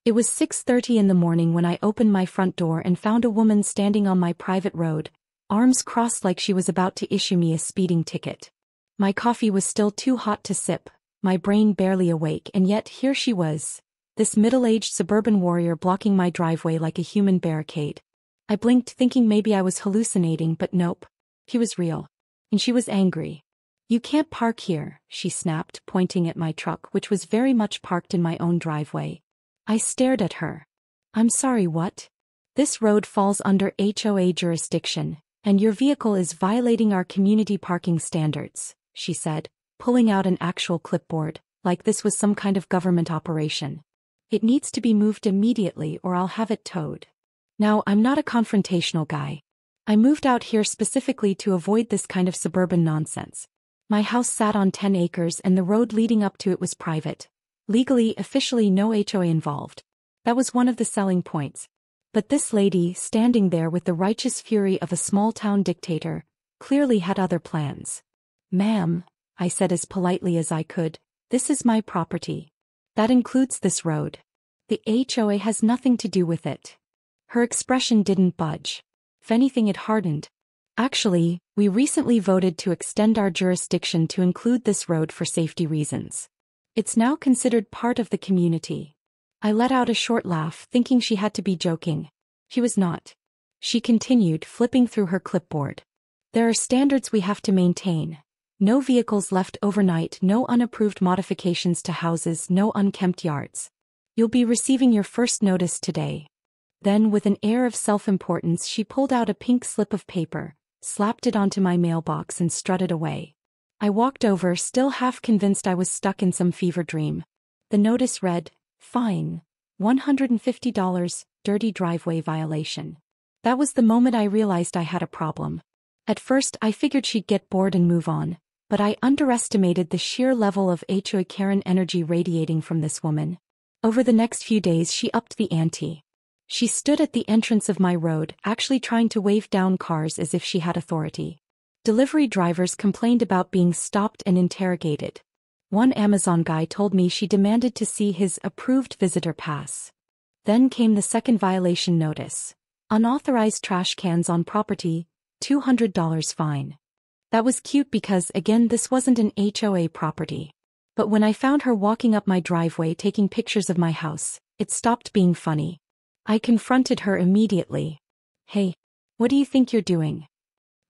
It was 6:30 in the morning when I opened my front door and found a woman standing on my private road, arms crossed like she was about to issue me a speeding ticket. My coffee was still too hot to sip, my brain barely awake, and yet here she was, this middle-aged suburban warrior blocking my driveway like a human barricade. I blinked thinking maybe I was hallucinating, but nope. He was real. And she was angry. "You can't park here," she snapped, pointing at my truck, which was very much parked in my own driveway. I stared at her. "I'm sorry, what?" "This road falls under HOA jurisdiction, and your vehicle is violating our community parking standards," she said, pulling out an actual clipboard, like this was some kind of government operation. "It needs to be moved immediately or I'll have it towed." Now, I'm not a confrontational guy. I moved out here specifically to avoid this kind of suburban nonsense. My house sat on 10 acres and the road leading up to it was private. Legally, officially no HOA involved. That was one of the selling points. But this lady, standing there with the righteous fury of a small-town dictator, clearly had other plans. "Ma'am," I said as politely as I could, "this is my property. That includes this road. The HOA has nothing to do with it." Her expression didn't budge. If anything, it hardened. "Actually, we recently voted to extend our jurisdiction to include this road for safety reasons. It's now considered part of the community." I let out a short laugh, thinking she had to be joking. She was not. She continued, flipping through her clipboard. "There are standards we have to maintain. No vehicles left overnight, no unapproved modifications to houses, no unkempt yards. You'll be receiving your first notice today." Then, with an air of self-importance, she pulled out a pink slip of paper, slapped it onto my mailbox and strutted away. I walked over, still half convinced I was stuck in some fever dream. The notice read, "Fine. $150, dirty driveway violation." That was the moment I realized I had a problem. At first, I figured she'd get bored and move on, but I underestimated the sheer level of HOA Karen energy radiating from this woman. Over the next few days, she upped the ante. She stood at the entrance of my road, actually trying to wave down cars as if she had authority. Delivery drivers complained about being stopped and interrogated. One Amazon guy told me she demanded to see his approved visitor pass. Then came the second violation notice. "Unauthorized trash cans on property, $200 fine." That was cute because, again, this wasn't an HOA property. But when I found her walking up my driveway taking pictures of my house, it stopped being funny. I confronted her immediately. "Hey, what do you think you're doing?"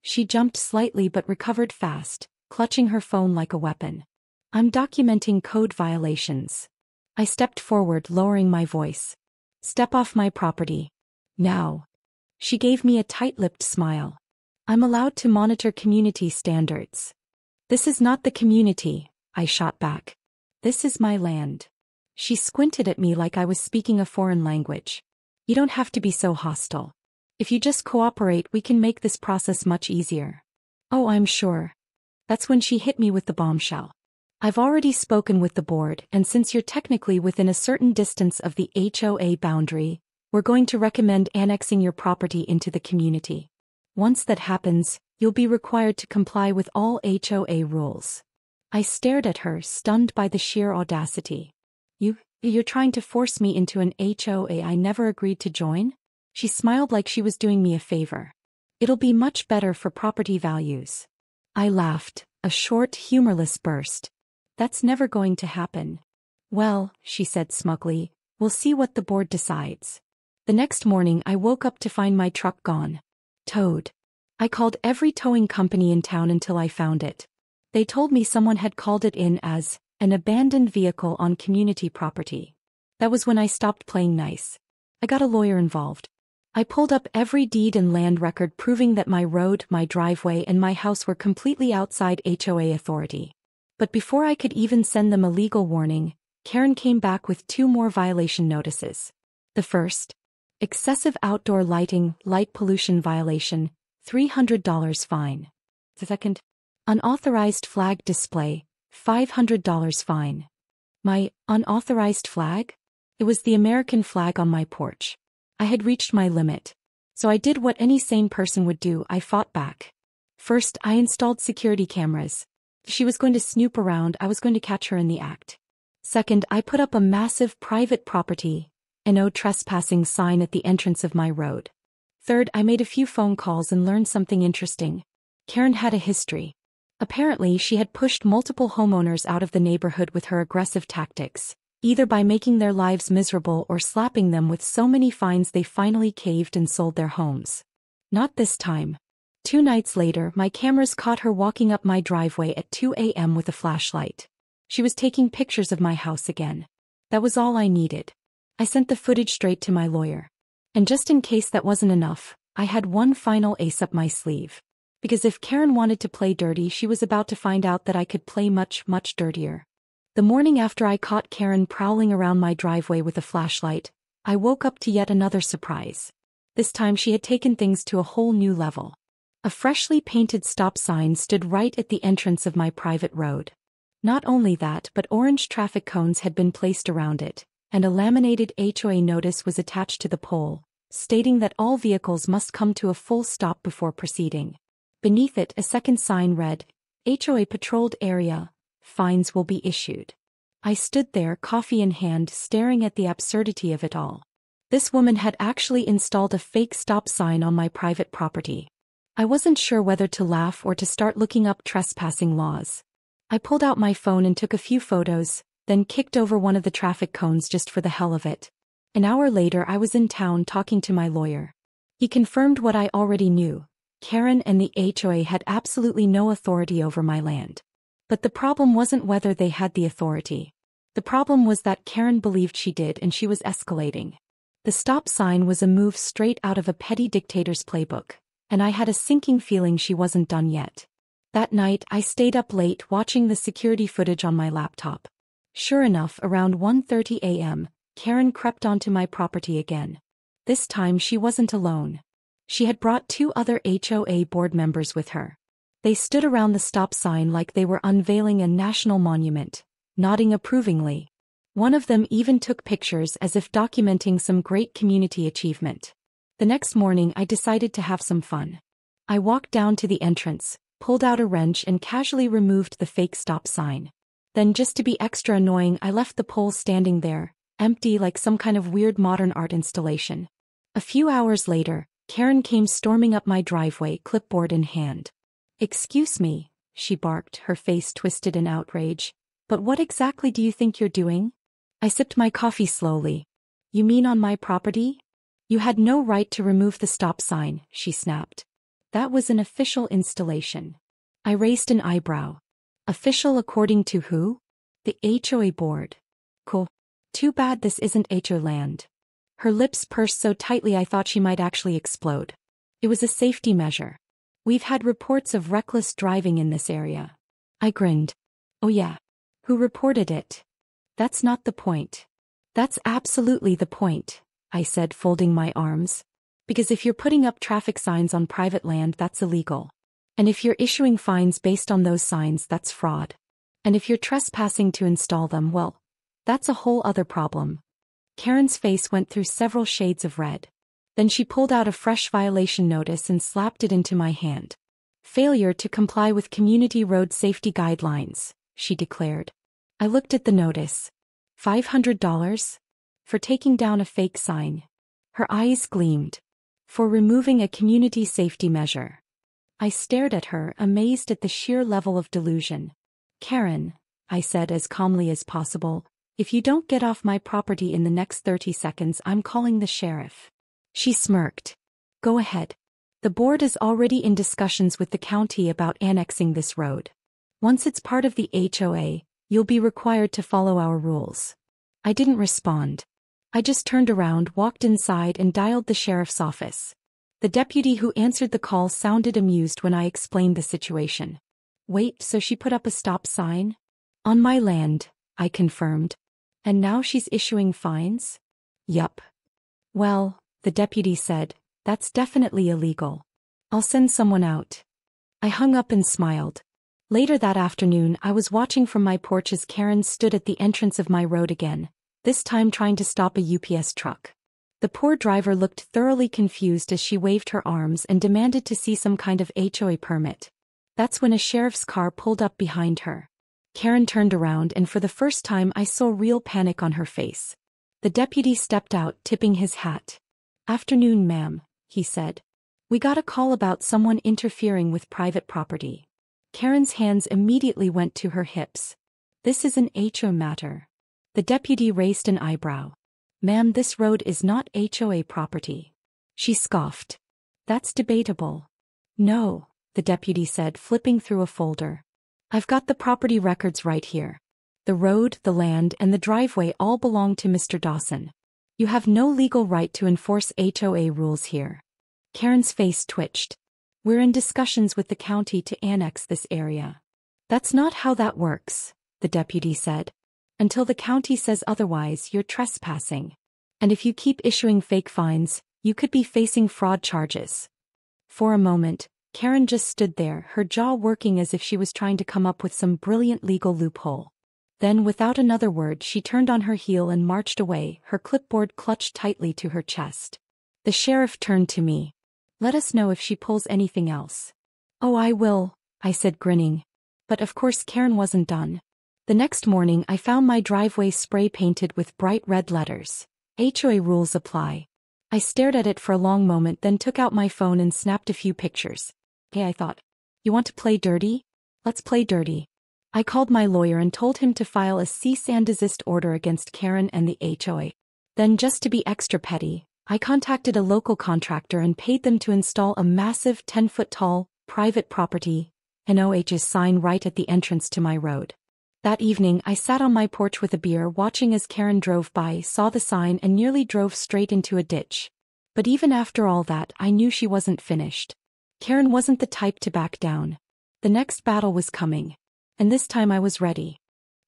She jumped slightly but recovered fast, clutching her phone like a weapon. "I'm documenting code violations." I stepped forward, lowering my voice. "Step off my property. Now." She gave me a tight-lipped smile. "I'm allowed to monitor community standards." "This is not the community," I shot back. "This is my land." She squinted at me like I was speaking a foreign language. "You don't have to be so hostile. If you just cooperate, we can make this process much easier." "Oh, I'm sure." That's when she hit me with the bombshell. "I've already spoken with the board, and since you're technically within a certain distance of the HOA boundary, we're going to recommend annexing your property into the community. Once that happens, you'll be required to comply with all HOA rules." I stared at her, stunned by the sheer audacity. You're trying to force me into an HOA I never agreed to join?" She smiled like she was doing me a favor. "It'll be much better for property values." I laughed, a short, humorless burst. "That's never going to happen." "Well," she said smugly, "we'll see what the board decides." The next morning I woke up to find my truck gone. Towed. I called every towing company in town until I found it. They told me someone had called it in as an abandoned vehicle on community property. That was when I stopped playing nice. I got a lawyer involved. I pulled up every deed and land record proving that my road, my driveway, and my house were completely outside HOA authority. But before I could even send them a legal warning, Karen came back with 2 more violation notices. The first, excessive outdoor lighting, light pollution violation, $300 fine. The second, unauthorized flag display, $500 fine. My unauthorized flag? It was the American flag on my porch. I had reached my limit. So I did what any sane person would do. I fought back. First, I installed security cameras. If she was going to snoop around, I was going to catch her in the act. Second, I put up a massive private property, No trespassing sign at the entrance of my road. Third, I made a few phone calls and learned something interesting. Karen had a history. Apparently, she had pushed multiple homeowners out of the neighborhood with her aggressive tactics, either by making their lives miserable or slapping them with so many fines they finally caved and sold their homes. Not this time. 2 nights later, my cameras caught her walking up my driveway at 2 a.m. with a flashlight. She was taking pictures of my house again. That was all I needed. I sent the footage straight to my lawyer. And just in case that wasn't enough, I had one final ace up my sleeve. Because if Karen wanted to play dirty, she was about to find out that I could play much, much dirtier. The morning after I caught Karen prowling around my driveway with a flashlight, I woke up to yet another surprise. This time she had taken things to a whole new level. A freshly painted stop sign stood right at the entrance of my private road. Not only that, but orange traffic cones had been placed around it, and a laminated HOA notice was attached to the pole, stating that all vehicles must come to a full stop before proceeding. Beneath it, a second sign read, HOA patrolled area, fines will be issued. I stood there, coffee in hand, staring at the absurdity of it all. This woman had actually installed a fake stop sign on my private property. I wasn't sure whether to laugh or to start looking up trespassing laws. I pulled out my phone and took a few photos, then kicked over one of the traffic cones just for the hell of it. An hour later, I was in town talking to my lawyer. He confirmed what I already knew. Karen and the HOA had absolutely no authority over my land. But the problem wasn't whether they had the authority. The problem was that Karen believed she did, and she was escalating. The stop sign was a move straight out of a petty dictator's playbook, and I had a sinking feeling she wasn't done yet. That night, I stayed up late watching the security footage on my laptop. Sure enough, around 1:30 a.m., Karen crept onto my property again. This time she wasn't alone. She had brought 2 other HOA board members with her. They stood around the stop sign like they were unveiling a national monument, nodding approvingly. One of them even took pictures as if documenting some great community achievement. The next morning, I decided to have some fun. I walked down to the entrance, pulled out a wrench and casually removed the fake stop sign. Then, just to be extra annoying, I left the pole standing there, empty like some kind of weird modern art installation. A few hours later, Karen came storming up my driveway, clipboard in hand. "Excuse me," she barked, her face twisted in outrage. "But what exactly do you think you're doing?" I sipped my coffee slowly. "You mean on my property? You had no right to remove the stop sign," she snapped. "That was an official installation." I raised an eyebrow. "Official according to who?" "The HOA board." "Cool. Too bad this isn't HOA land." Her lips pursed so tightly I thought she might actually explode. "It was a safety measure. We've had reports of reckless driving in this area." I grinned. "Oh yeah. Who reported it?" "That's not the point." "That's absolutely the point," I said, folding my arms. "Because if you're putting up traffic signs on private land, that's illegal. And if you're issuing fines based on those signs, that's fraud. And if you're trespassing to install them, well, that's a whole other problem." Karen's face went through several shades of red. Then she pulled out a fresh violation notice and slapped it into my hand. "Failure to comply with community road safety guidelines," she declared. I looked at the notice. $500? For taking down a fake sign. Her eyes gleamed. For removing a community safety measure. I stared at her, amazed at the sheer level of delusion. "Karen," I said as calmly as possible, "if you don't get off my property in the next 30 seconds, I'm calling the sheriff." She smirked. "Go ahead. The board is already in discussions with the county about annexing this road. Once it's part of the HOA, you'll be required to follow our rules." I didn't respond. I just turned around, walked inside and dialed the sheriff's office. The deputy who answered the call sounded amused when I explained the situation. "Wait, so she put up a stop sign?" "On my land," I confirmed. "And now she's issuing fines?" "Yup." "Well," the deputy said, "that's definitely illegal. I'll send someone out." I hung up and smiled. Later that afternoon, I was watching from my porch as Karen stood at the entrance of my road again, this time trying to stop a UPS truck. The poor driver looked thoroughly confused as she waved her arms and demanded to see some kind of HOA permit. That's when a sheriff's car pulled up behind her. Karen turned around and for the first time I saw real panic on her face. The deputy stepped out, tipping his hat. "Afternoon, ma'am," he said. "We got a call about someone interfering with private property." Karen's hands immediately went to her hips. "This is an HOA matter." The deputy raised an eyebrow. "Ma'am, this road is not HOA property." She scoffed. "That's debatable." "No," the deputy said, flipping through a folder. "I've got the property records right here. The road, the land, and the driveway all belong to Mr. Dawson. You have no legal right to enforce HOA rules here." Karen's face twitched. "We're in discussions with the county to annex this area." "That's not how that works," the deputy said. "Until the county says otherwise, you're trespassing. And if you keep issuing fake fines, you could be facing fraud charges." For a moment, Karen just stood there, her jaw working as if she was trying to come up with some brilliant legal loophole. Then, without another word, she turned on her heel and marched away, her clipboard clutched tightly to her chest. The sheriff turned to me. "Let us know if she pulls anything else." "Oh, I will," I said, grinning. But of course Karen wasn't done. The next morning I found my driveway spray painted with bright red letters. "HOA rules apply." I stared at it for a long moment, then took out my phone and snapped a few pictures. "Hey," I thought. "You want to play dirty? Let's play dirty." I called my lawyer and told him to file a cease and desist order against Karen and the HOA. Then, just to be extra petty, I contacted a local contractor and paid them to install a massive 10-foot-tall, private property, NOH's sign right at the entrance to my road. That evening I sat on my porch with a beer, watching as Karen drove by, saw the sign, and nearly drove straight into a ditch. But even after all that, I knew she wasn't finished. Karen wasn't the type to back down. The next battle was coming. And this time I was ready.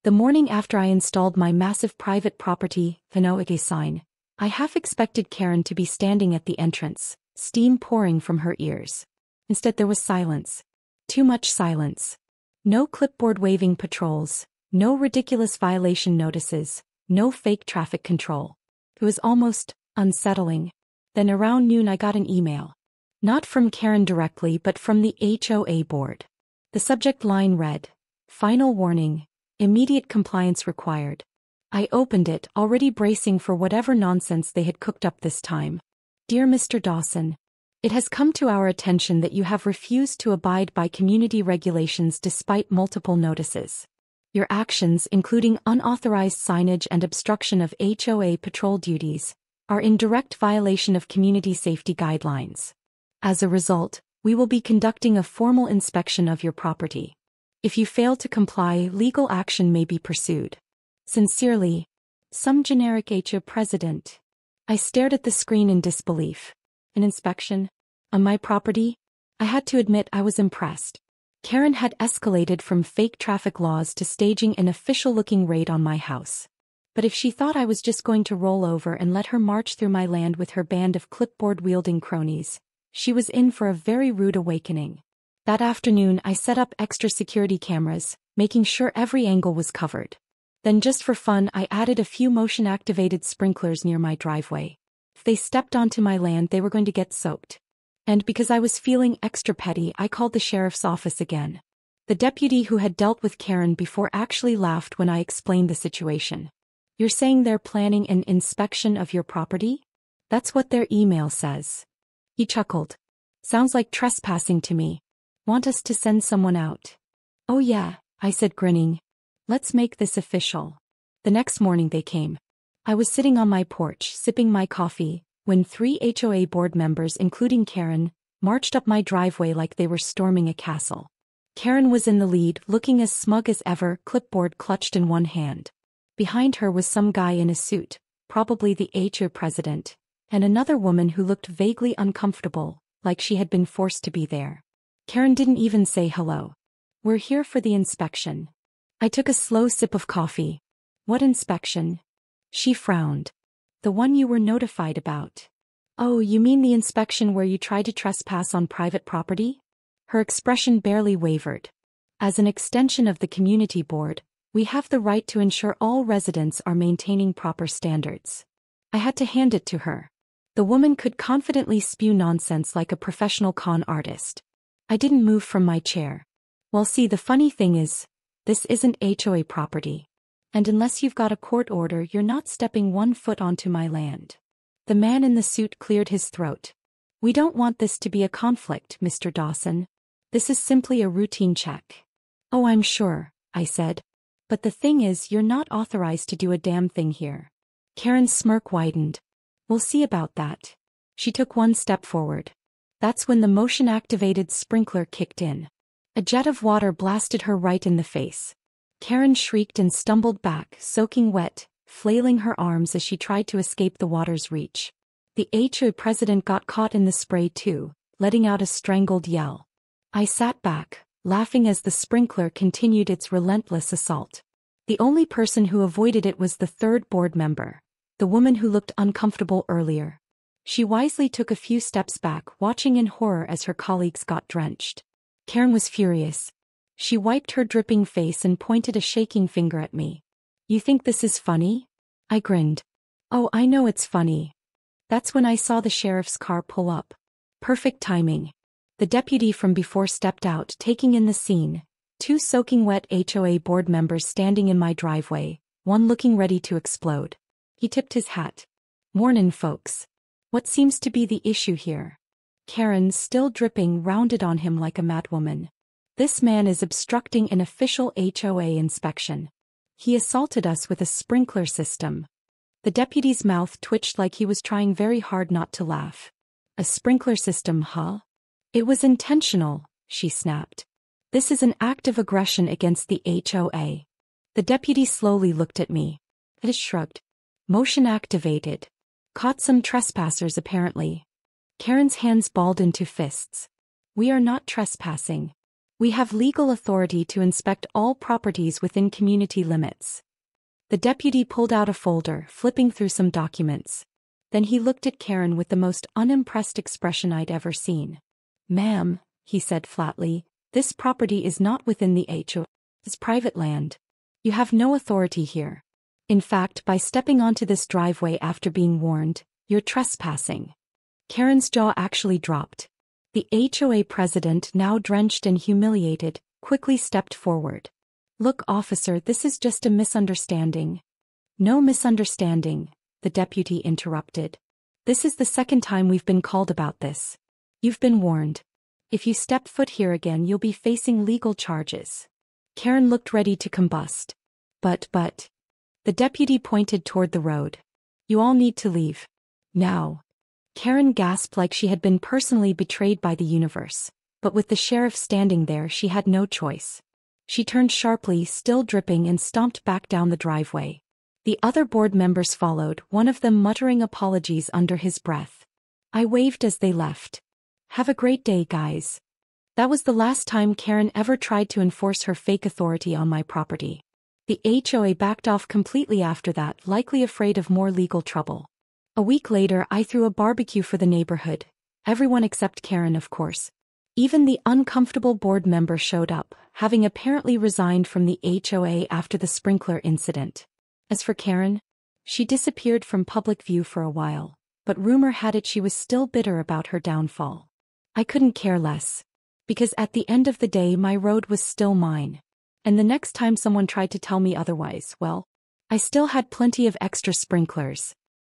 The morning after I installed my massive private property, NOH sign, I half expected Karen to be standing at the entrance, steam pouring from her ears. Instead there was silence. Too much silence. No clipboard waving patrols, no ridiculous violation notices, no fake traffic control. It was almost unsettling. Then around noon I got an email. Not from Karen directly, but from the HOA board. The subject line read, "Final warning, immediate compliance required." I opened it, already bracing for whatever nonsense they had cooked up this time. "Dear Mr. Dawson, it has come to our attention that you have refused to abide by community regulations despite multiple notices. Your actions, including unauthorized signage and obstruction of HOA patrol duties, are in direct violation of community safety guidelines. As a result, we will be conducting a formal inspection of your property. If you fail to comply, legal action may be pursued. Sincerely, some generic HOA president." I stared at the screen in disbelief. An inspection? On my property? I had to admit I was impressed. Karen had escalated from fake traffic laws to staging an official-looking raid on my house. But if she thought I was just going to roll over and let her march through my land with her band of clipboard-wielding cronies, she was in for a very rude awakening. That afternoon I set up extra security cameras, making sure every angle was covered. Then just for fun I added a few motion-activated sprinklers near my driveway. If they stepped onto my land they were going to get soaked. And because I was feeling extra petty, I called the sheriff's office again. The deputy who had dealt with Karen before actually laughed when I explained the situation. "You're saying they're planning an inspection of your property? That's what their email says." He chuckled. "Sounds like trespassing to me. Want us to send someone out?" "Oh yeah," I said, grinning. "Let's make this official." The next morning they came. I was sitting on my porch, sipping my coffee, when 3 HOA board members, including Karen, marched up my driveway like they were storming a castle. Karen was in the lead, looking as smug as ever, clipboard clutched in one hand. Behind her was some guy in a suit, probably the HOA president, and another woman who looked vaguely uncomfortable, like she had been forced to be there. Karen didn't even say hello. "We're here for the inspection." I took a slow sip of coffee. "What inspection?" She frowned. "The one you were notified about." "Oh, you mean the inspection where you tried to trespass on private property?" Her expression barely wavered. "As an extension of the community board, we have the right to ensure all residents are maintaining proper standards." I had to hand it to her. The woman could confidently spew nonsense like a professional con artist. I didn't move from my chair. "Well, see, the funny thing is, this isn't HOA property. And unless you've got a court order, you're not stepping 1 foot onto my land. The man in the suit cleared his throat. We don't want this to be a conflict, Mr. Dawson. This is simply a routine check. Oh, I'm sure, I said. But the thing is, you're not authorized to do a damn thing here. Karen's smirk widened. We'll see about that. She took 1 step forward. That's when the motion-activated sprinkler kicked in. A jet of water blasted her right in the face. Karen shrieked and stumbled back, soaking wet, flailing her arms as she tried to escape the water's reach. The HOA president got caught in the spray too, letting out a strangled yell. I sat back, laughing as the sprinkler continued its relentless assault. The only person who avoided it was the third board member, the woman who looked uncomfortable earlier. She wisely took a few steps back, watching in horror as her colleagues got drenched. Karen was furious. She wiped her dripping face and pointed a shaking finger at me. You think this is funny? I grinned. Oh, I know it's funny. That's when I saw the sheriff's car pull up. Perfect timing. The deputy from before stepped out, taking in the scene. 2 soaking wet HOA board members standing in my driveway, one looking ready to explode. He tipped his hat. Mornin', folks. What seems to be the issue here? Karen, still dripping, rounded on him like a madwoman. This man is obstructing an official HOA inspection. He assaulted us with a sprinkler system. The deputy's mouth twitched like he was trying very hard not to laugh. A sprinkler system, huh? It was intentional, she snapped. This is an act of aggression against the HOA. The deputy slowly looked at me. I shrugged. Motion activated. Caught some trespassers apparently. Karen's hands balled into fists. We are not trespassing. We have legal authority to inspect all properties within community limits. The deputy pulled out a folder, flipping through some documents. Then he looked at Karen with the most unimpressed expression I'd ever seen. Ma'am, he said flatly, this property is not within the HOA. It's private land. You have no authority here. In fact, by stepping onto this driveway after being warned, you're trespassing. Karen's jaw actually dropped. The HOA president, now drenched and humiliated, quickly stepped forward. Look, officer, this is just a misunderstanding. No misunderstanding, the deputy interrupted. This is the second time we've been called about this. You've been warned. If you step foot here again, you'll be facing legal charges. Karen looked ready to combust. But. The deputy pointed toward the road. You all need to leave. Now. Karen gasped like she had been personally betrayed by the universe, but with the sheriff standing there, she had no choice. She turned sharply, still dripping, and stomped back down the driveway. The other board members followed, one of them muttering apologies under his breath. I waved as they left. Have a great day, guys. That was the last time Karen ever tried to enforce her fake authority on my property. The HOA backed off completely after that, likely afraid of more legal trouble. A week later, I threw a barbecue for the neighborhood. Everyone except Karen, of course. Even the uncomfortable board member showed up, having apparently resigned from the HOA after the sprinkler incident. As for Karen, she disappeared from public view for a while, but rumor had it she was still bitter about her downfall. I couldn't care less. Because at the end of the day, my road was still mine. And the next time someone tried to tell me otherwise, well, I still had plenty of extra sprinklers.